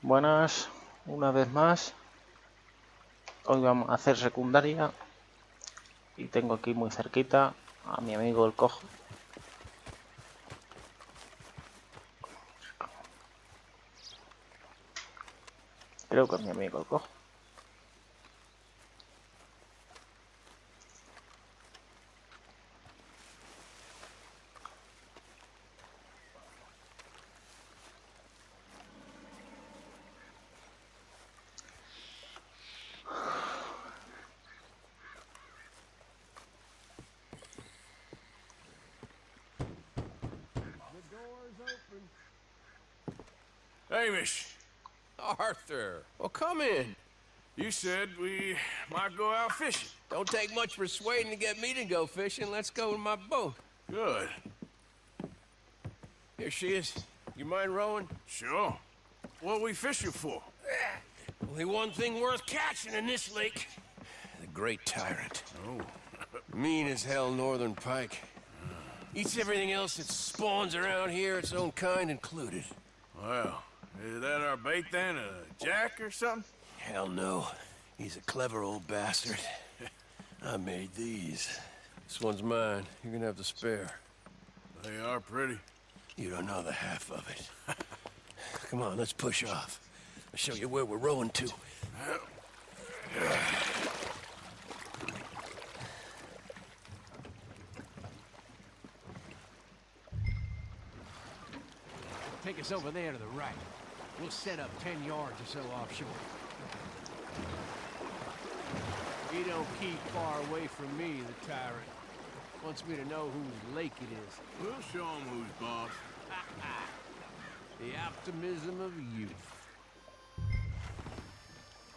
Buenas, una vez más. Hoy vamos a hacer secundaria y tengo aquí muy cerquita a mi amigo el cojo. Creo que es mi amigo el cojo. Hamish! Arthur, well, come in. You said we might go out fishing. Don't take much persuading to get me to go fishing. Let's go in my boat. Good. Here she is. You mind rowing? Sure. What are we fishing for? Only one thing worth catching in this lake. The Great Tyrant. Oh. Mean as hell northern pike. Eats everything else that spawns around here, its own kind included. Well, is that our bait then? A jack or something? Hell no. He's a clever old bastard. I made these. This one's mine. You're gonna have to spare. They are pretty. You don't know the half of it. Come on, let's push off. I'll show you where we're rowing to. Take us over there to the right. We'll set up 10 yards or so offshore. He don't keep far away from me, the tyrant. Wants me to know whose lake it is. We'll show him who's boss. The optimism of youth.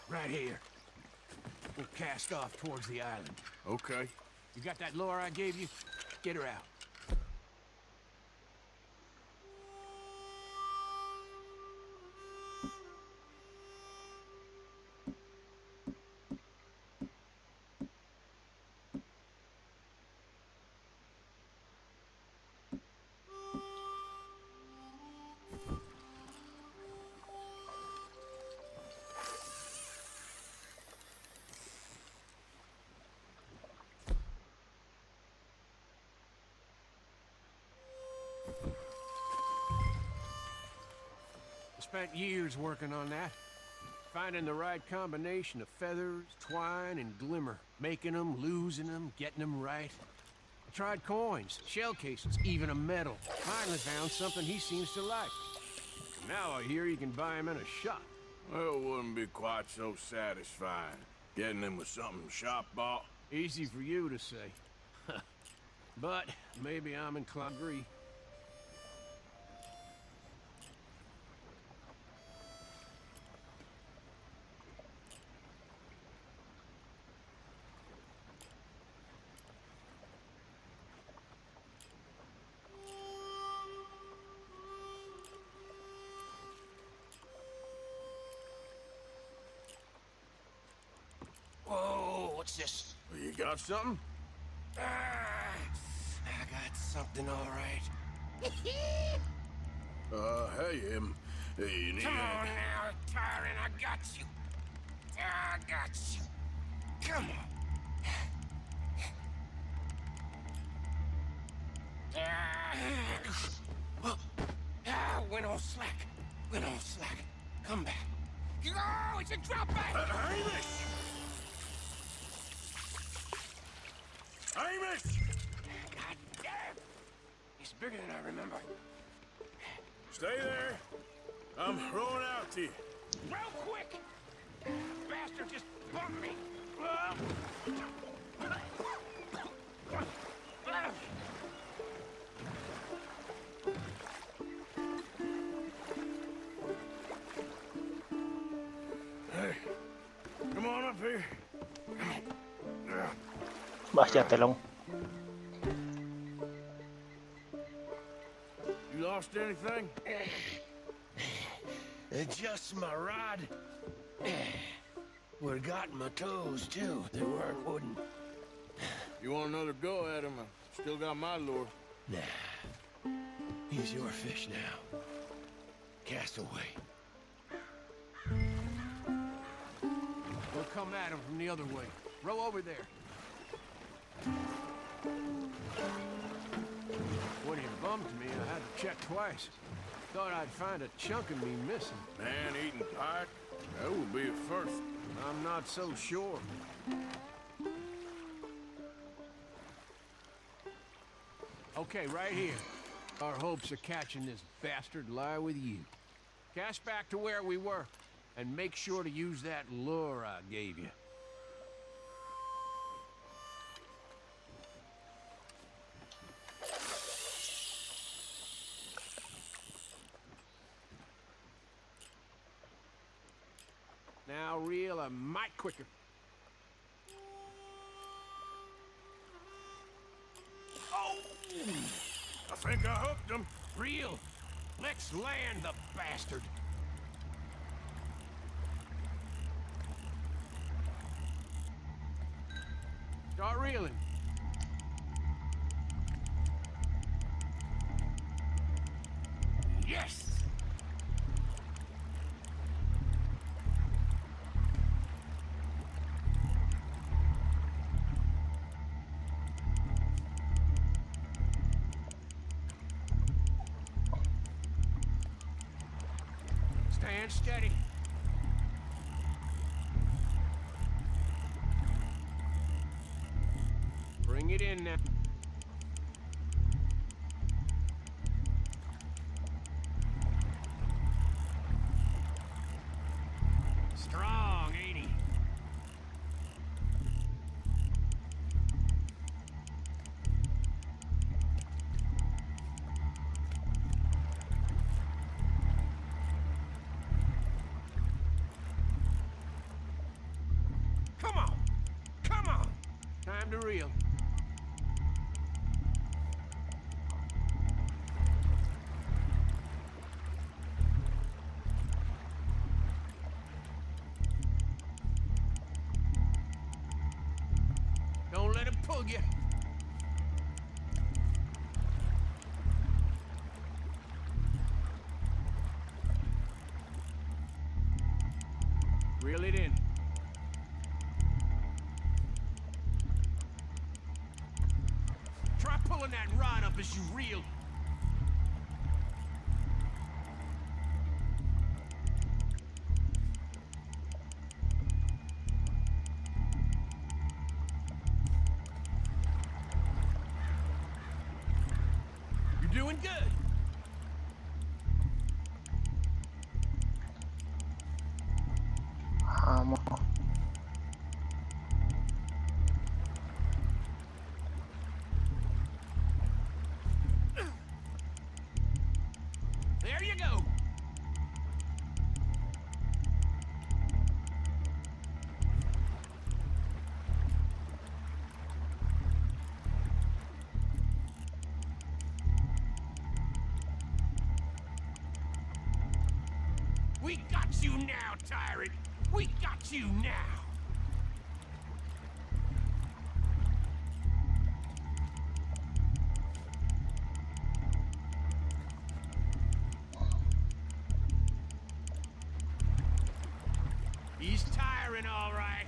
Right here. We'll cast off towards the island. Okay. You got that lure I gave you? Get her out. Spent years working on that. Finding the right combination of feathers, twine, and glimmer. Making them, losing them, getting them right. I tried coins, shell cases, even a medal. Finally found something he seems to like. Now I hear you can buy him in a shop. Well, it wouldn't be quite so satisfying. Getting him with something shop bought. Easy for you to say. But maybe I'm inclined to agree. Whoa, what's this? Well, you got something? I got something all right. Hey, you need Come on now, tyrant, I got you. I got you. Come on. Went all slack. Went all slack. Come back. Oh, it's a drop back! Hamish! Hamish! God damn! He's bigger than I remember. Stay there. I'm rowing out to you. Real quick! Bastard just bumped me! Hey, come on up here. Vaya telón. You lost anything? Just my rod. Would've gotten my toes, too. They weren't wooden. You want another go at him? I still got my lure. Nah. He's your fish now. Cast away. come at him from the other way. Row over there. When he bumped me, I had to check twice. Thought I'd find a chunk of me missing. Man-eating pike? That would be a first. I'm not so sure. Okay, right here. Our hopes of catching this bastard lie with you. Cast back to where we were, and make sure to use that lure I gave you. Now reel a mite quicker. Oh! I think I hooked him. Reel! Let's land the bastard! Start reeling. Yes! Stand steady. Bring it in now. Strong, ain't he? Come on! Come on! Time to reel. Don't let him pull you. Reel it in. Try pulling that rod up as you reel. You're doing good. Vamos. There you go. We got you now, tyrant. We got you now. He's tiring, all right.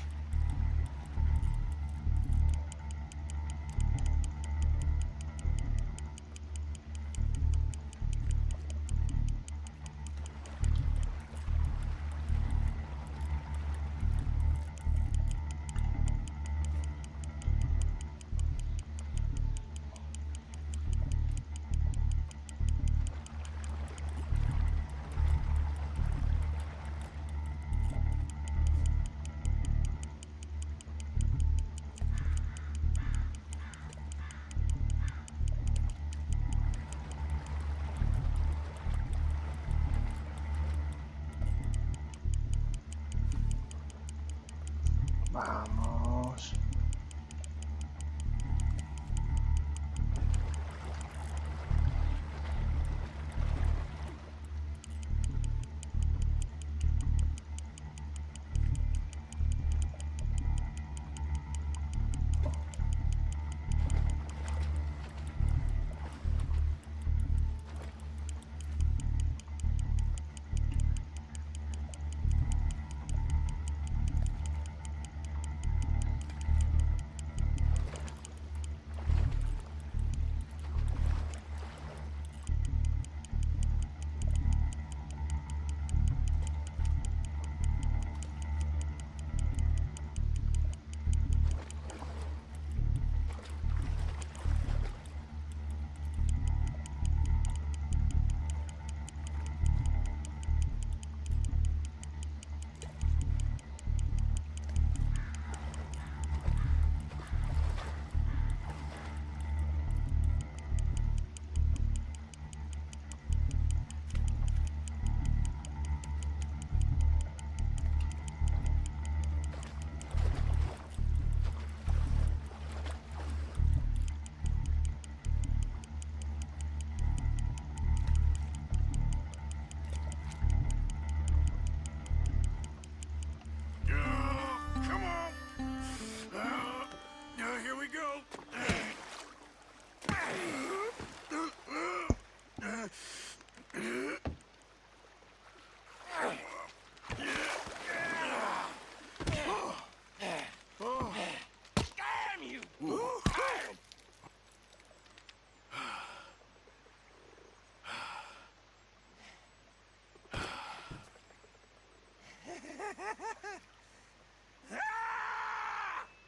Vamos.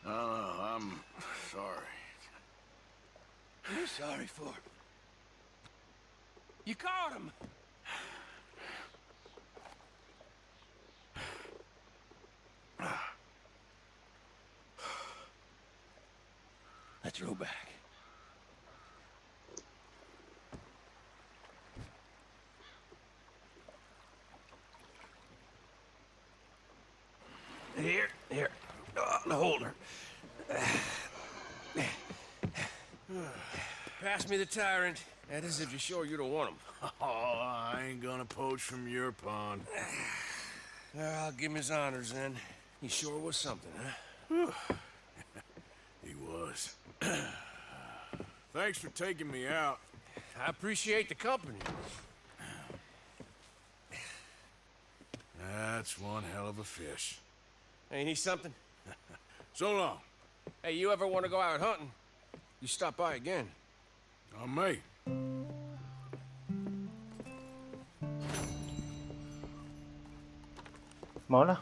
I'm sorry. What are you sorry for? You caught him! Let's row back. Here. The holder. Pass me the tyrant. That is if you're sure you don't want him. Oh, I ain't gonna poach from your pond. I'll give him his honors then. He sure was something, huh? He was. Thanks for taking me out. I appreciate the company. That's one hell of a fish. Ain't he something? So long. Hey, you ever want to go out hunting? You stop by again. On me. Mola.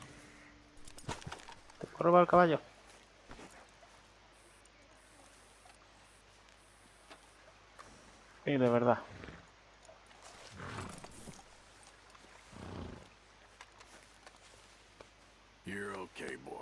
¿Te puedo robar el caballo? Sí, de verdad. You're okay, boy.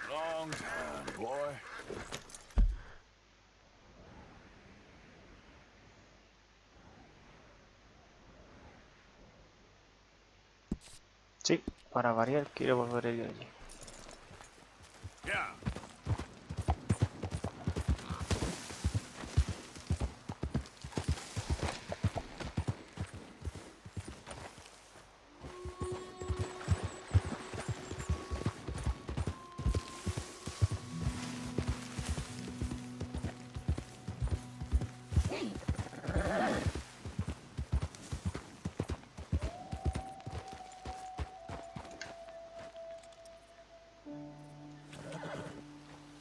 Long time, boy. Sí, para variar quiero volver a ir allí. Yeah.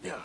Yeah.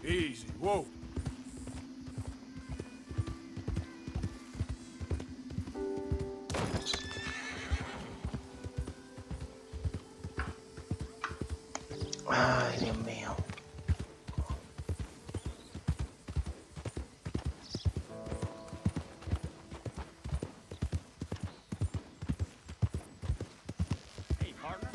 Easy. Whoa. Ay, Dios mío. Hey, partner.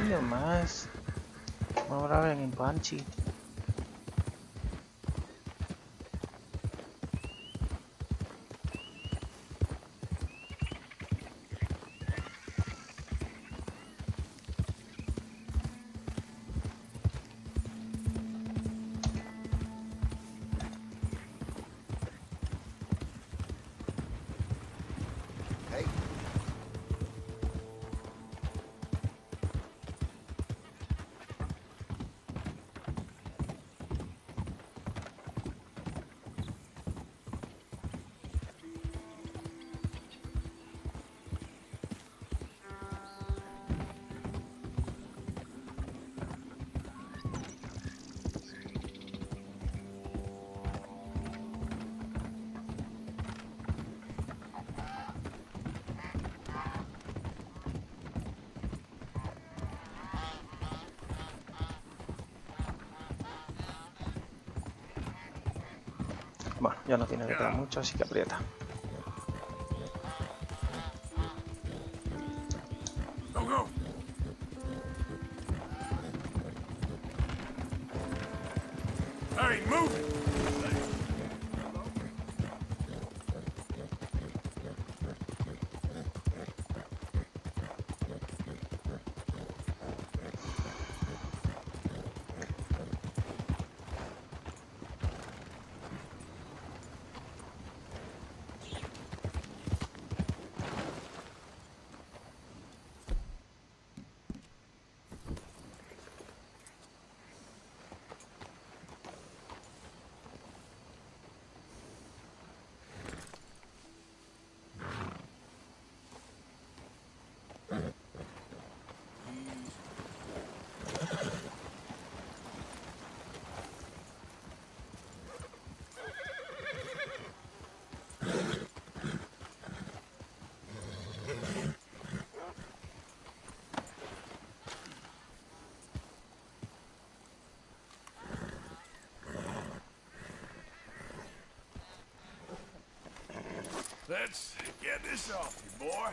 Dios más. Ahora ven en Panchi. Hey, Bueno, ya no tiene que quedar mucho, así que aprieta. Go, go. Hey, move it. Let's get this off you, boy.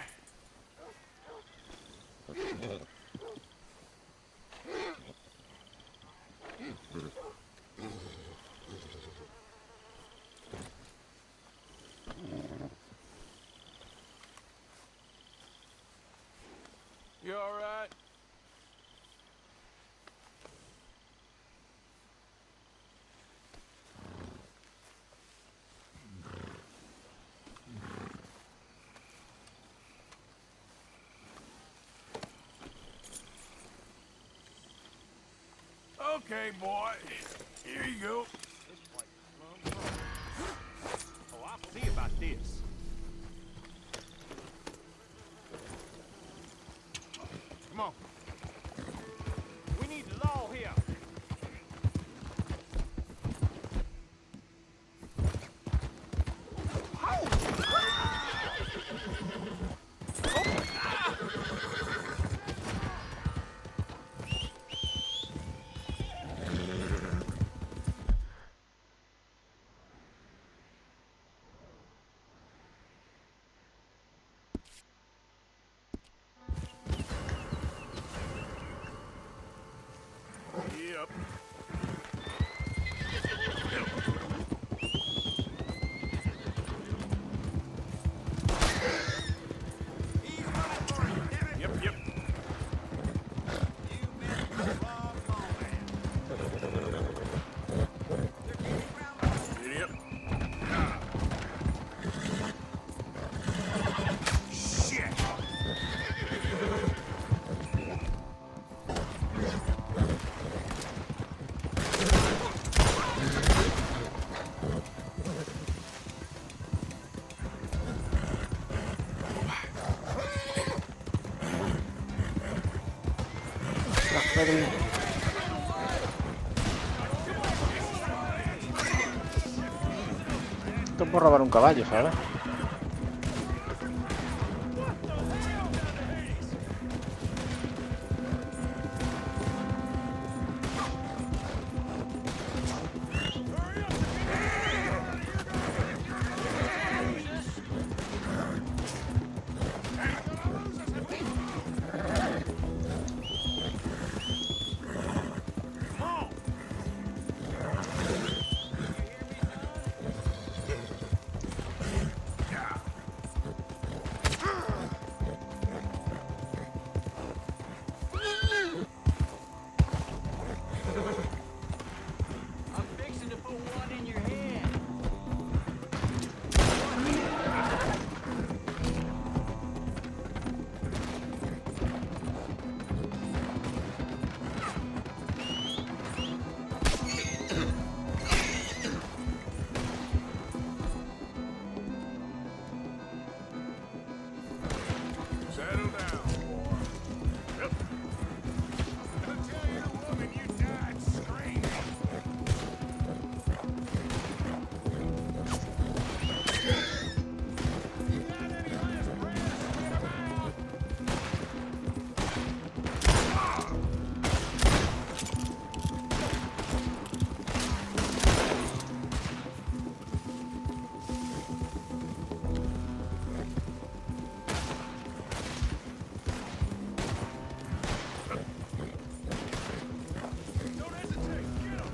You all right? Okay, boy. Here you go. Oh, I'll see about this. Come on. We need the law here. Yep. Yep, yep. Yep. Shit! Esto es por robar un caballo, ¿sabes? I'm fixing to put one in your head. Settle down, boy. Yep. Don't tell your woman you died screaming. You got any last breaths? Get 'em out. Don't hesitate. Get 'em.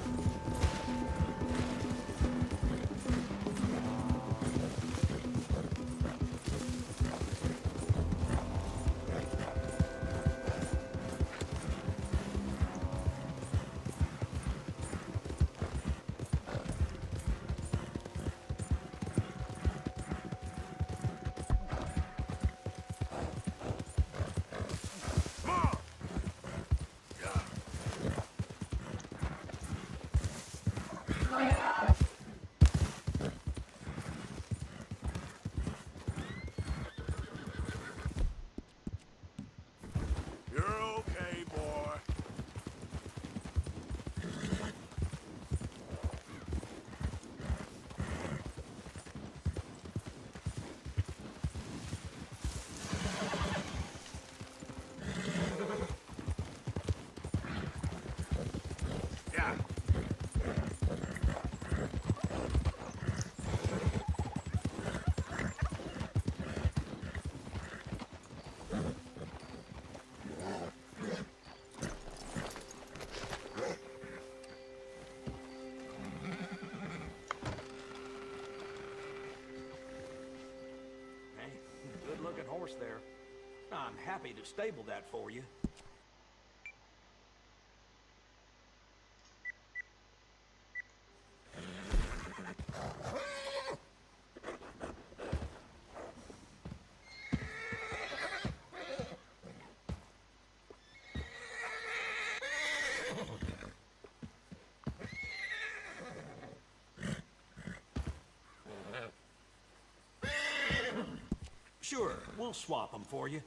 Come on. You're okay, boy. Yeah. Hey, good looking horse there. I'm happy to stable that for you. Sure, we'll swap them for you.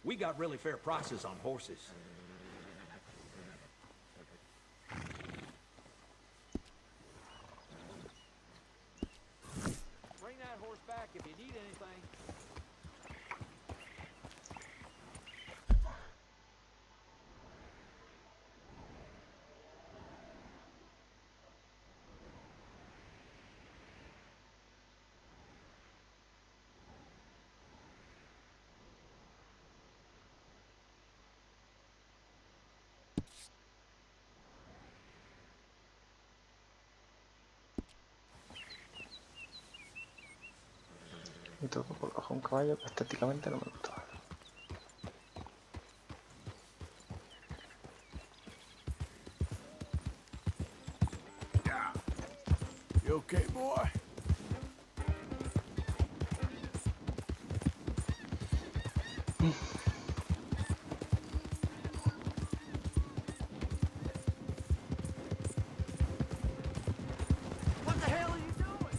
We got really fair prices on horses. back if you need anything. Y todo por bajo un caballo que estéticamente no me gusta. You okay, boy? What the hell are you doing?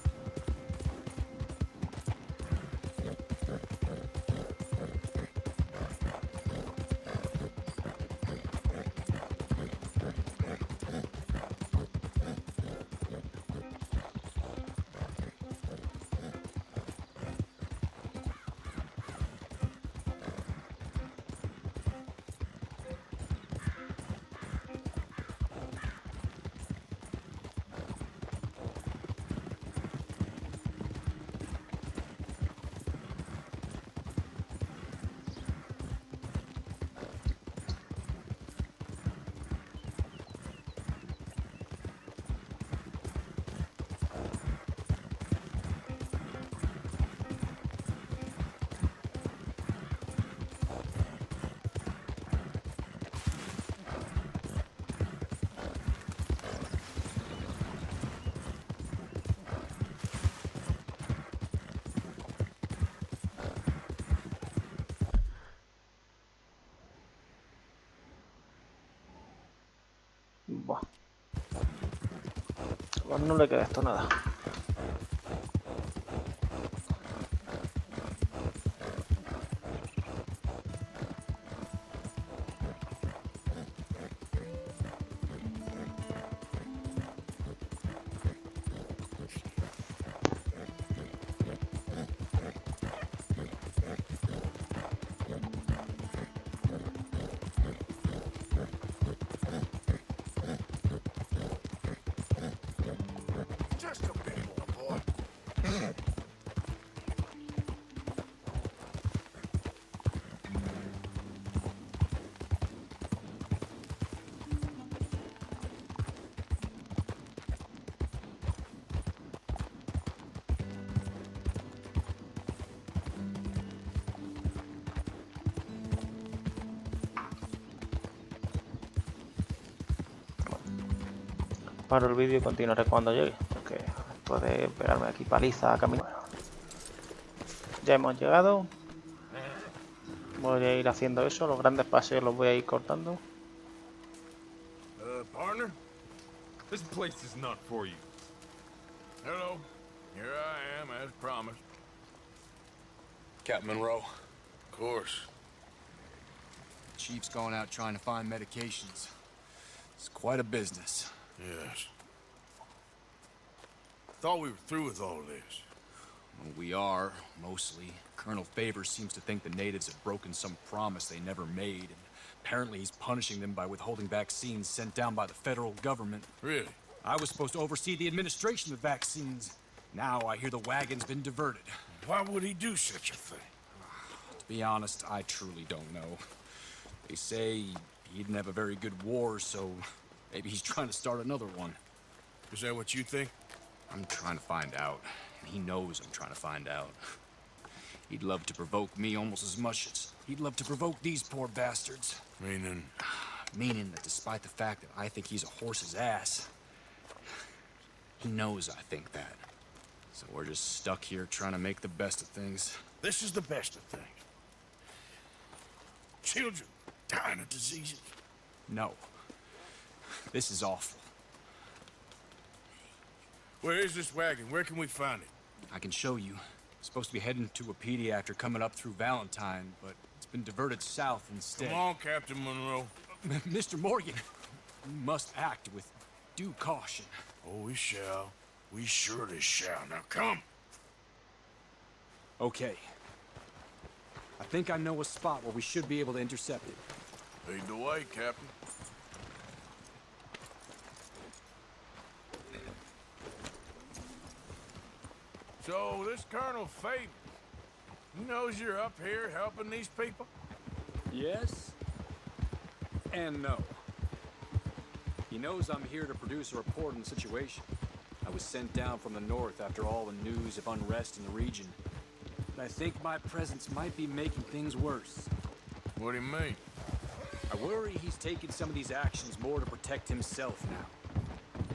Buah. Pues no le queda esto nada. Just a bit more, boy. Paro el vídeo y continuaré cuando llegue, porque esto de pegarme aquí paliza a caminar. Ya hemos llegado. Voy a ir haciendo eso, los grandes paseos los voy a ir cortando. Partner? This place is not for you. Hello. Here I am, as promised. Captain Monroe, Of course. Chief's going out trying to find medications. It's quite a business. Yes. Thought we were through with all this. Well, we are, mostly. Colonel Favors seems to think the natives have broken some promise they never made, and apparently he's punishing them by withholding vaccines sent down by the federal government. Really? I was supposed to oversee the administration of vaccines. Now I hear the wagon's been diverted. Why would he do such a thing? To be honest, I truly don't know. They say he didn't have a very good war, so maybe he's trying to start another one. Is that what you think? I'm trying to find out, and he knows I'm trying to find out. He'd love to provoke me almost as much as he'd love to provoke these poor bastards. Meaning? Meaning that despite the fact that I think he's a horse's ass, he knows I think that. So we're just stuck here trying to make the best of things. This is the best of things. Children dying of diseases. No. This is awful. Where is this wagon? Where can we find it? I can show you. Supposed to be heading to a pediatric coming up through Valentine, but it's been diverted south instead. Come on, Captain Monroe. Mr. Morgan, you must act with due caution. Oh, we shall. We surely shall. Now come. Okay. I think I know a spot where we should be able to intercept it. Lead the way, Captain. So, this Colonel Faber, he knows you're up here helping these people? Yes. And no. He knows I'm here to produce a report on the situation. I was sent down from the north after all the news of unrest in the region. But I think my presence might be making things worse. What do you mean? I worry he's taking some of these actions more to protect himself now.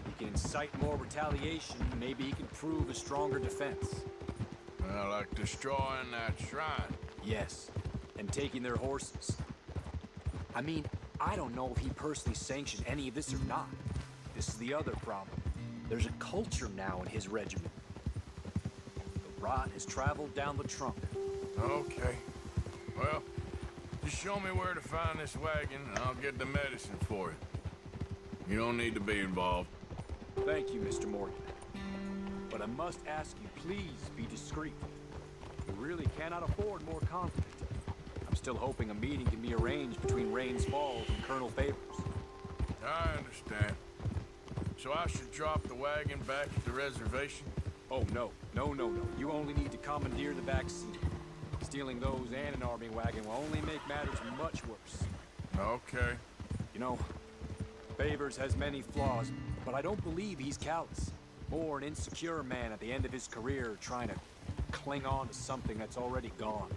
He can incite more retaliation, maybe he can prove a stronger defense. Well, like destroying that shrine. Yes, and taking their horses. I mean, I don't know if he personally sanctioned any of this or not. This is the other problem. There's a culture now in his regiment. The rot has traveled down the trunk. Okay. Well, just show me where to find this wagon, and I'll get the medicine for you. You don't need to be involved. Thank you, Mr. Morgan. But I must ask you, please be discreet. We really cannot afford more conflict. I'm still hoping a meeting can be arranged between Rains Falls and Colonel Favors. I understand. So I should drop the wagon back at the reservation? Oh, no. No. You only need to commandeer the back seat. Stealing those and an army wagon will only make matters much worse. Okay. You know, Favors has many flaws, but I don't believe he's callous. More an insecure man at the end of his career trying to cling on to something that's already gone.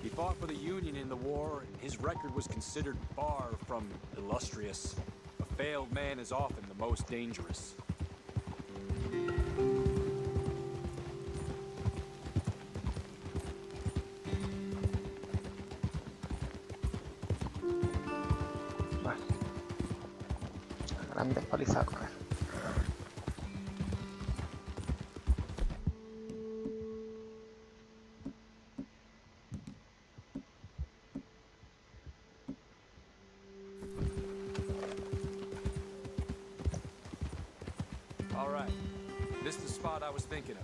He fought for the Union in the war, and his record was considered far from illustrious. A failed man is often the most dangerous. Vale. Grandes palizas a correr. All right. This is the spot I was thinking of.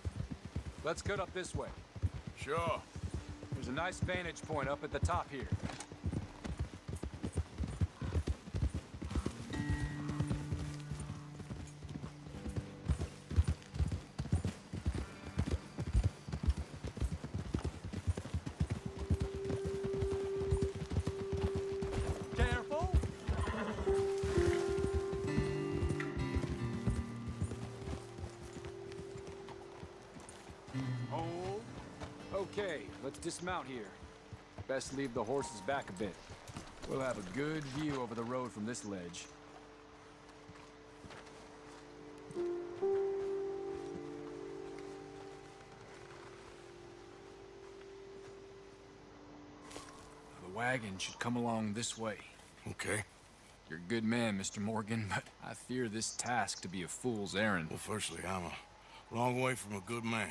Let's cut up this way. Sure. There's a nice vantage point up at the top here. Careful! Hold. Okay, let's dismount here. Best leave the horses back a bit. We'll have a good view over the road from this ledge. The wagon should come along this way. Okay. You're a good man, Mr. Morgan, but I fear this task to be a fool's errand. Well, firstly, I'm a long way from a good man.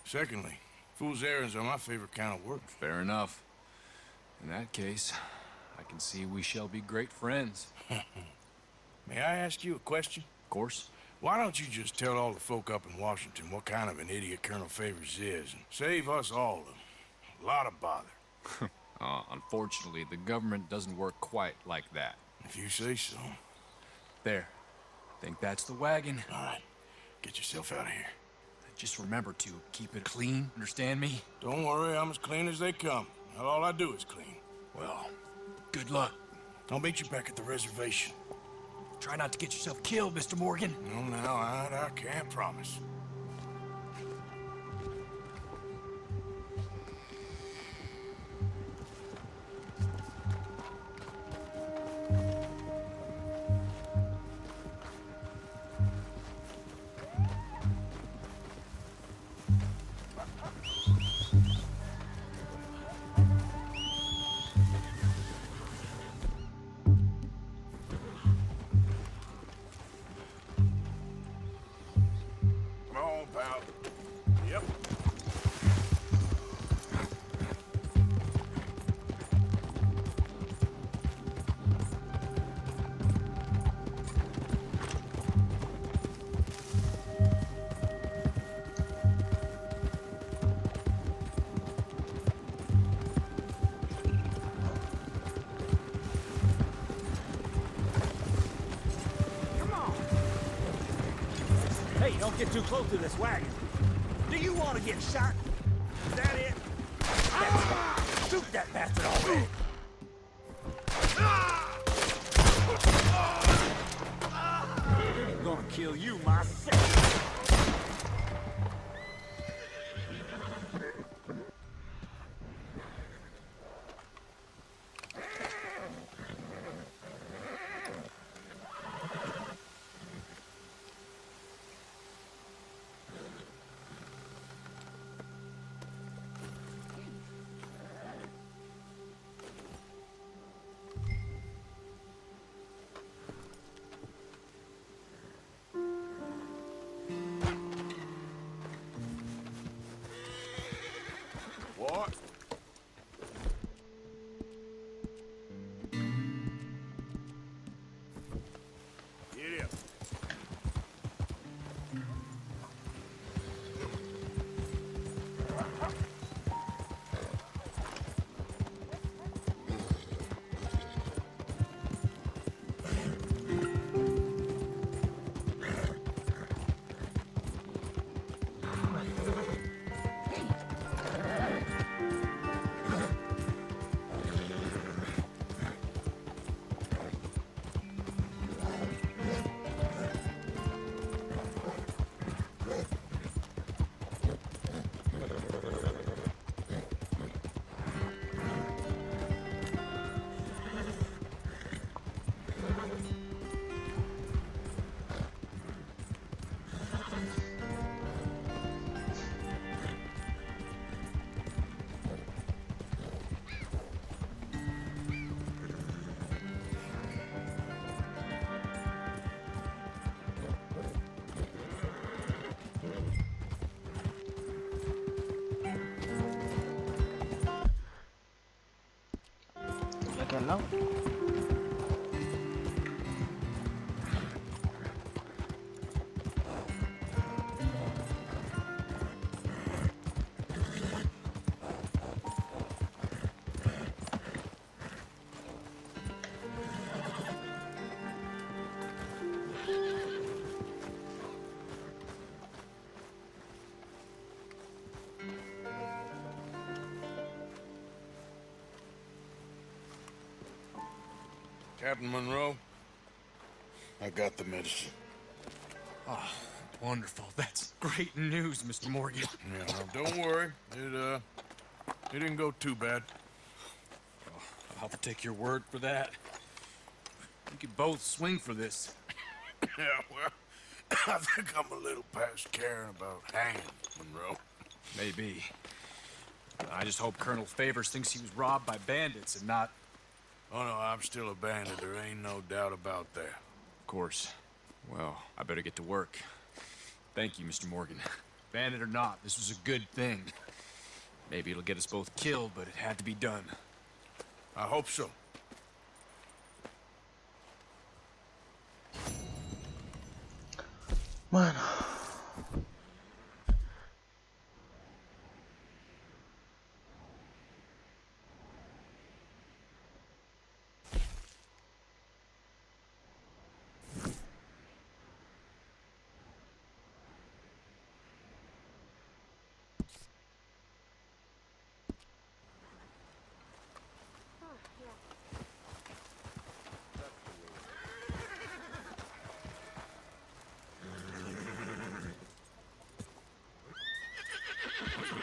Secondly, fool's errands are my favorite kind of work. Fair enough. In that case, I can see we shall be great friends. May I ask you a question? Of course. Why don't you just tell all the folk up in Washington what kind of an idiot Colonel Favors is and save us all a lot of bother? Unfortunately, the government doesn't work quite like that. If you say so. There. Think that's the wagon. All right. Get yourself out of here. Just remember to keep it clean, understand me? Don't worry, I'm as clean as they come. All I do is clean. Well, good luck. I'll meet you back at the reservation. Try not to get yourself killed, Mr. Morgan. No, now, I can't promise. don't get too close to this wagon. Do you want to get shot? Is that it? Shoot that bastard already! I'm gonna kill you myself. What? Get up. Y aquí al lado. Captain Monroe, I got the medicine. Oh, wonderful. That's great news, Mr. Morgan. Yeah, now don't worry. It didn't go too bad. I'll take your word for that. We could both swing for this. Yeah, well, I think I'm a little past caring about hanging, Monroe. Maybe. I just hope Colonel Favors thinks he was robbed by bandits and not... Oh, no, I'm still a bandit. There ain't no doubt about that. Of course. Well, I better get to work. Thank you, Mr. Morgan. Bandit or not, this was a good thing. Maybe it'll get us both killed, but it had to be done. I hope so. Bueno.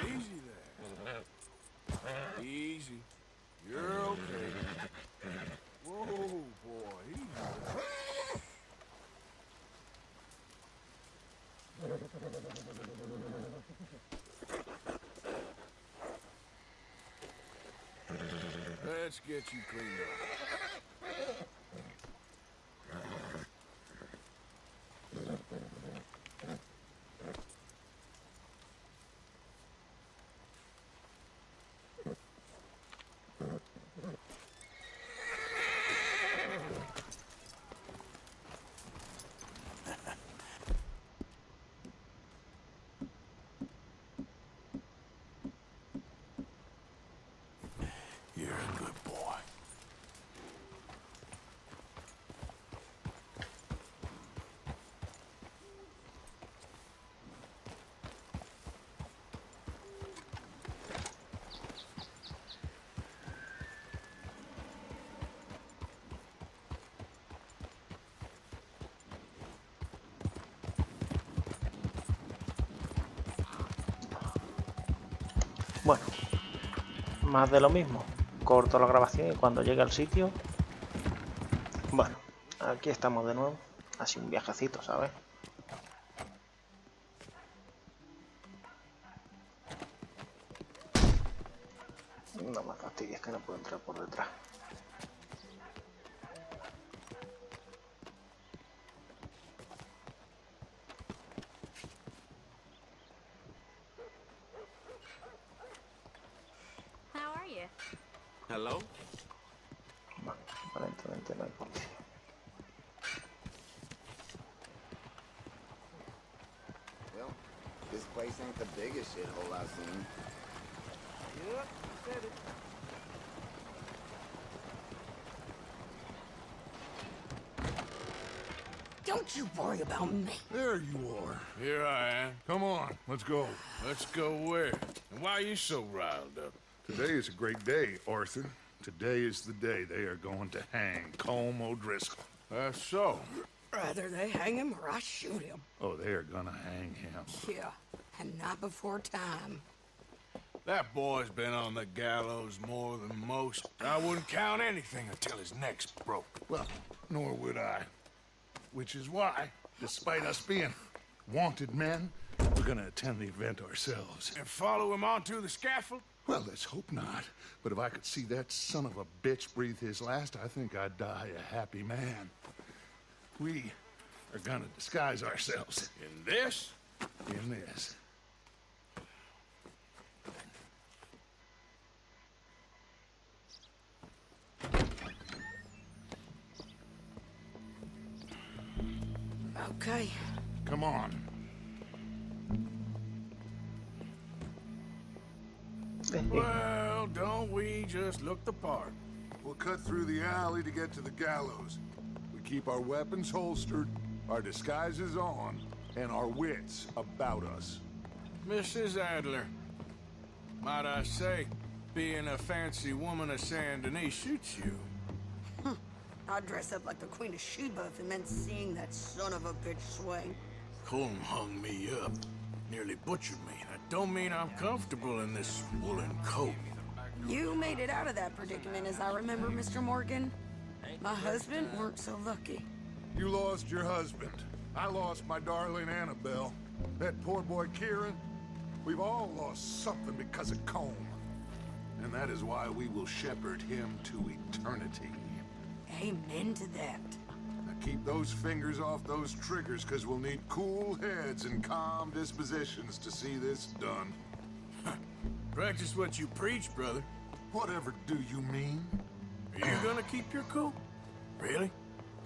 Easy there. Easy. You're okay. Whoa, boy. Easy there. Let's get you cleaned up. You're a good boy. Bueno, más de lo mismo. Corto la grabación y cuando llegue al sitio... Bueno, aquí estamos de nuevo. Así un viajecito, ¿sabes? No me fastidies que no puedo entrar por detrás. How are you? Hello? Bueno, aparentemente no hay policía. Well, this place ain't the biggest shithole I've seen. Yep, said it. Don't you worry about me. There you are. Here I am. Come on, let's go. Let's go where? And why are you so riled up? Today is a great day, Arthur. Today is the day they are going to hang Colm O'Driscoll. That's so. Rather they hang him or I shoot him. Oh, they are gonna hang him. Yeah, and not before time. That boy's been on the gallows more than most. I wouldn't count anything until his neck's broke. Well, nor would I. Which is why, despite us being wanted men, we're gonna attend the event ourselves. And follow him onto the scaffold? Well, let's hope not. But if I could see that son of a bitch breathe his last, I think I'd die a happy man. We are gonna disguise ourselves In this? in this. Okay. Come on. Well, don't we just look the part? We'll cut through the alley to get to the gallows. We keep our weapons holstered, our disguises on, and our wits about us. Mrs. Adler, might I say, being a fancy woman of Saint Denis shoots you. I'd dress up like the Queen of Sheba if it meant seeing that son of a bitch swing. Colm hung me up, nearly butchered me. That don't mean I'm comfortable in this woolen coat. You made it out of that predicament, as I remember, Mr. Morgan. My husband weren't so lucky. You lost your husband. I lost my darling Annabelle. That poor boy Kieran. We've all lost something because of Colm. And that is why we will shepherd him to eternity. Amen to that. Now keep those fingers off those triggers, because we'll need cool heads and calm dispositions to see this done. Practice what you preach, brother. Whatever do you mean? Are you gonna keep your cool? Really?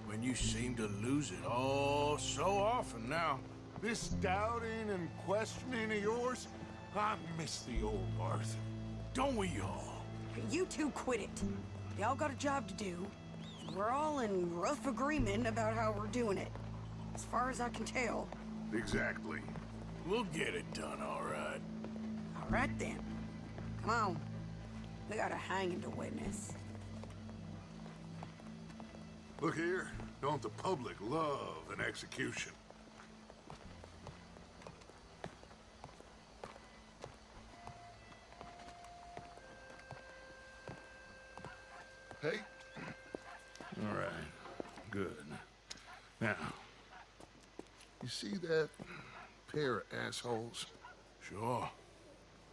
When you seem to lose it all so often now. This doubting and questioning of yours, I miss the old Arthur. Don't we all? You two quit it. Y'all got a job to do, and we're all in rough agreement about how we're doing it. As far as I can tell. Exactly. We'll get it done, all right. All right then. Come on. We got a hanging to witness. Look here, don't the public love an execution? Hey? All right, good. Now, you see that pair of assholes? Sure.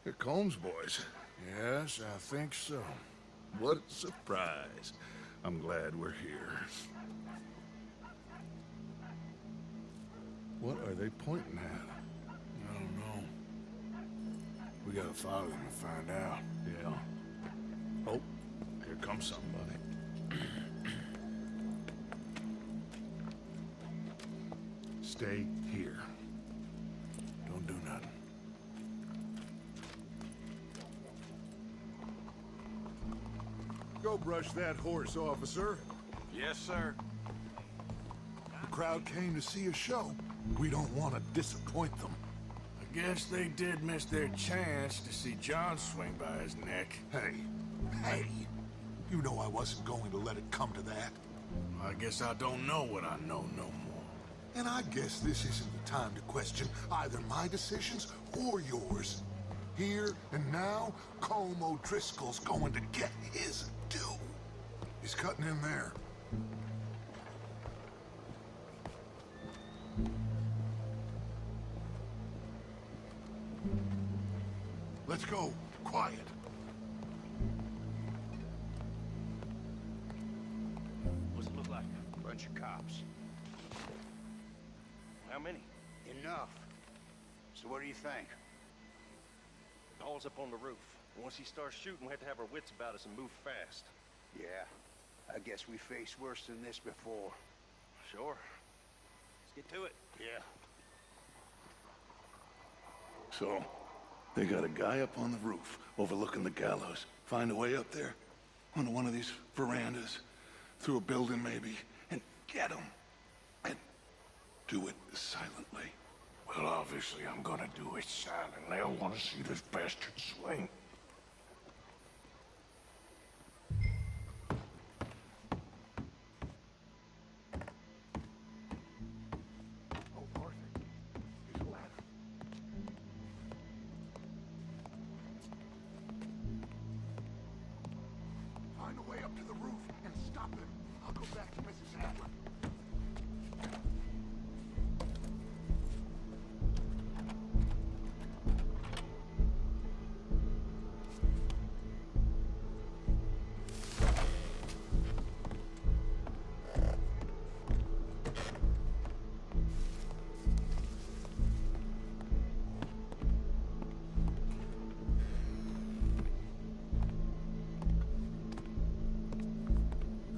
They're Colm's boys. Yes, I think so. What a surprise. I'm glad we're here. What are they pointing at? I don't know. We gotta follow them and find out. Yeah. Oh, here comes somebody. Stay here. Don't do nothing. Go brush that horse, officer. Yes, sir. The crowd came to see a show. We don't want to disappoint them. I guess they did miss their chance to see John swing by his neck. Hey, you know I wasn't going to let it come to that. I guess I don't know what I know no more. And I guess this isn't the time to question either my decisions or yours. Here and now, Colm O'Driscoll's going to get his due. He's cutting in there. Let's go. Quiet. What's it look like? Bunch of cops. How many? Enough. So what do you think? All's up on the roof. Once he starts shooting, we have to have our wits about us and move fast. Yeah. I guess we faced worse than this before. Sure. Let's get to it. Yeah. So, they got a guy up on the roof overlooking the gallows. Find a way up there, onto one of these verandas, through a building maybe, and get him. And do it silently. Well, obviously I'm gonna do it silently. I want to see this bastard swing. Oh, Arthur. Here's a ladder. Find a way up to the roof and stop him. I'll go back to Mrs. Adler.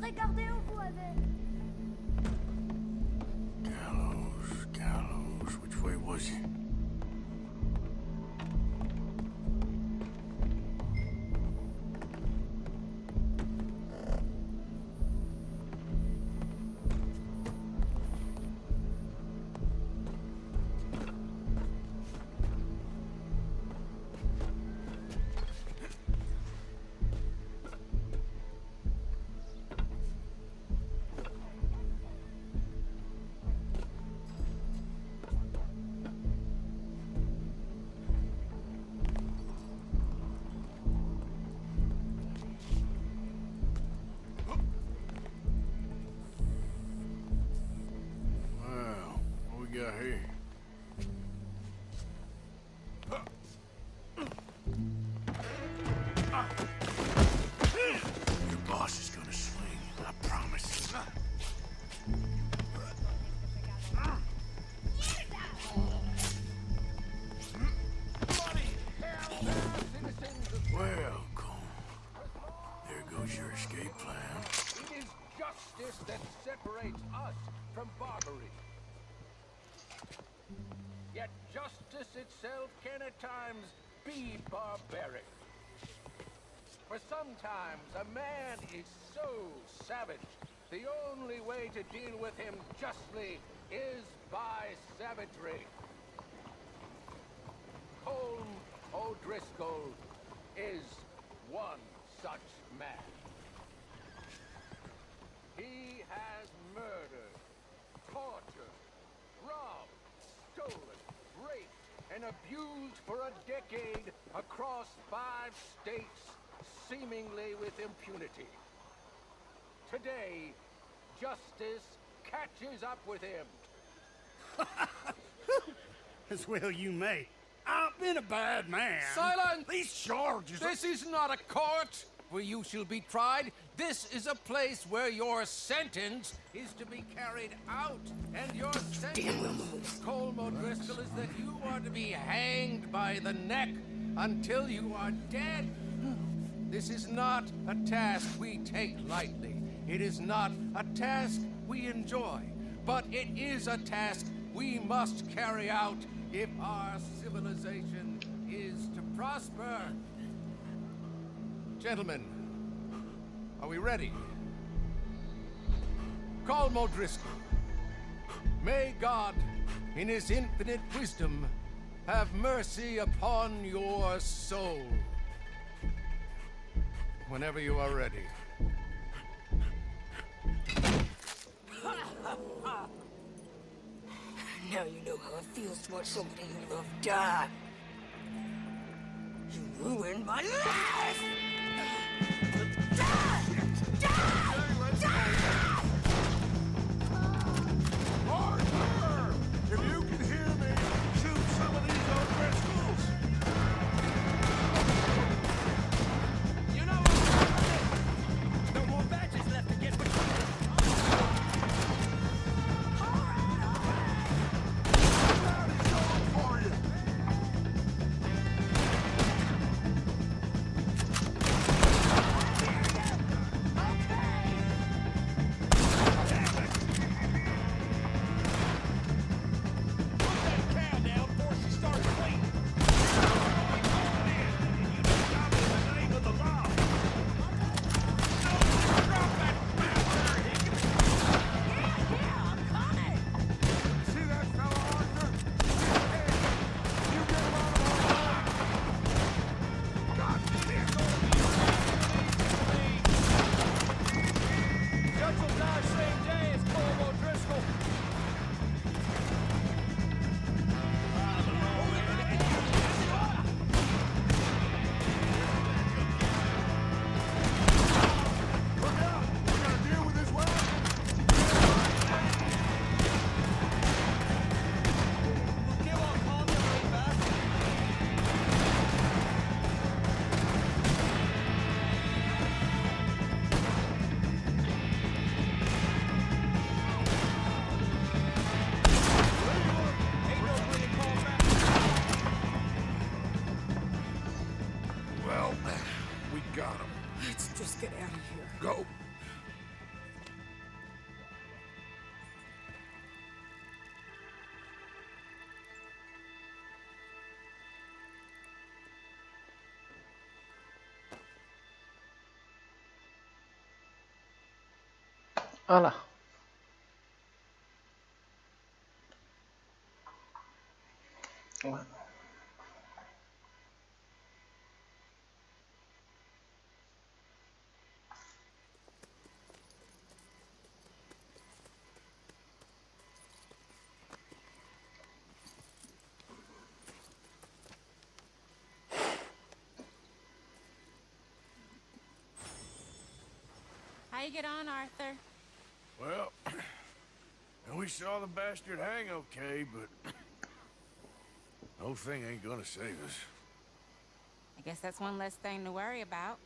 Regardez où vous avez. Gallows. Which way was he? Wow, what we got here? Your boss is gonna swing, I promise. Well, Cole, there goes your escape plan. It is justice that separates us from barbary. Yet justice itself can at times be barbaric. For sometimes a man is so savage, the only way to deal with him justly is by savagery. Colm O'Driscoll is one such man. He has murdered, tortured, robbed, stolen, raped, and abused for a decade across 5 states, seemingly with impunity. Today, justice catches up with him. As well you may. I've been a bad man. Silence! These charges This is not a court where you shall be tried. This is a place where your sentence is to be carried out. And your sentence, Colm O'Driscoll, is that you are to be hanged by the neck until you are dead. This is not a task we take lightly. It is not a task we enjoy. But it is a task we must carry out if our civilization is to prosper. Gentlemen, are we ready? Colm O'Driscoll, may God, in his infinite wisdom, have mercy upon your soul. Whenever you are ready. Now you know how it feels to watch somebody you love die. You ruined my life! Arthur! If you can hear me, shoot some of these O'Driscolls! You know, no more badges left to get between us. For you! See that fella, Arthur? You get him out of our way! God damn! Judge will die same day as Cole O'Driscoll. Look out! We gotta deal with this wagon! Give on, calm your way back. Ain't no bringing Cole back. Well, we got him. Let's just get out of here. Go. ¡Hala! Bueno. How you get on, Arthur? Well, we saw the bastard hang okay, but the whole thing ain't gonna save us. I guess that's one less thing to worry about.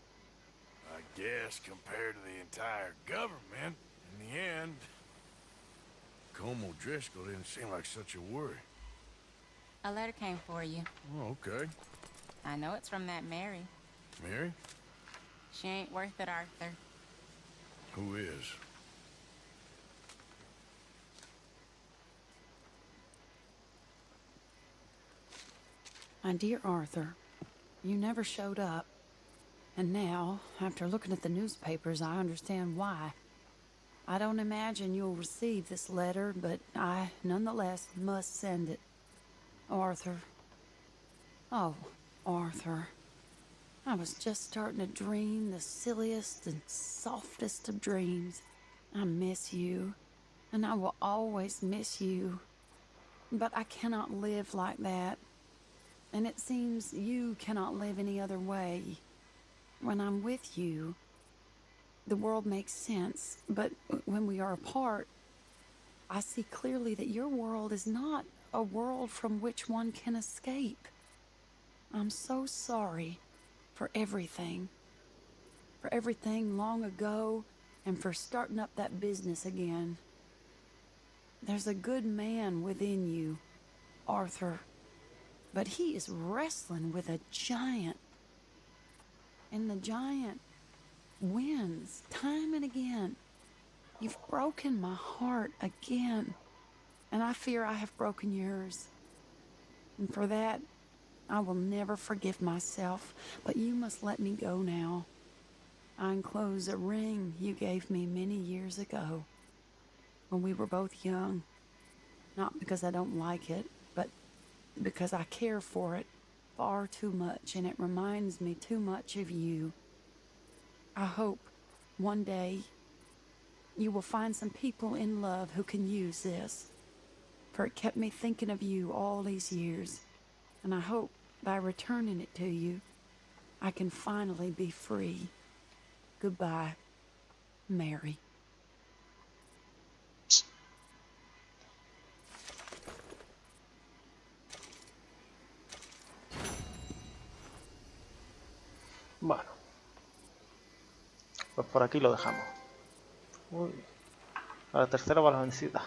I guess compared to the entire government, in the end, Colm O'Driscoll didn't seem like such a worry. A letter came for you. Oh, okay. I know it's from that Mary. Mary? She ain't worth it, Arthur. Who is? My dear Arthur, you never showed up. And now, after looking at the newspapers, I understand why. I don't imagine you'll receive this letter, but I, nonetheless, must send it. Arthur. Oh, Arthur. I was just starting to dream the silliest and softest of dreams. I miss you, and I will always miss you. But I cannot live like that. And it seems you cannot live any other way. When I'm with you, the world makes sense. But when we are apart, I see clearly that your world is not a world from which one can escape. I'm so sorry for everything. For everything long ago, and for starting up that business again. There's a good man within you, Arthur. But he is wrestling with a giant. And the giant wins time and again. You've broken my heart again. And I fear I have broken yours. And for that, I will never forgive myself. But you must let me go now. I enclose a ring you gave me many years ago, when we were both young. Not because I don't like it, but because I care for it far too much, and it reminds me too much of you. I hope one day you will find some people in love who can use this, for it kept me thinking of you all these years, and I hope by returning it to you, I can finally be free. Goodbye, Mary. Bueno, pues por aquí lo dejamos. Uy, a la tercera va la vencida.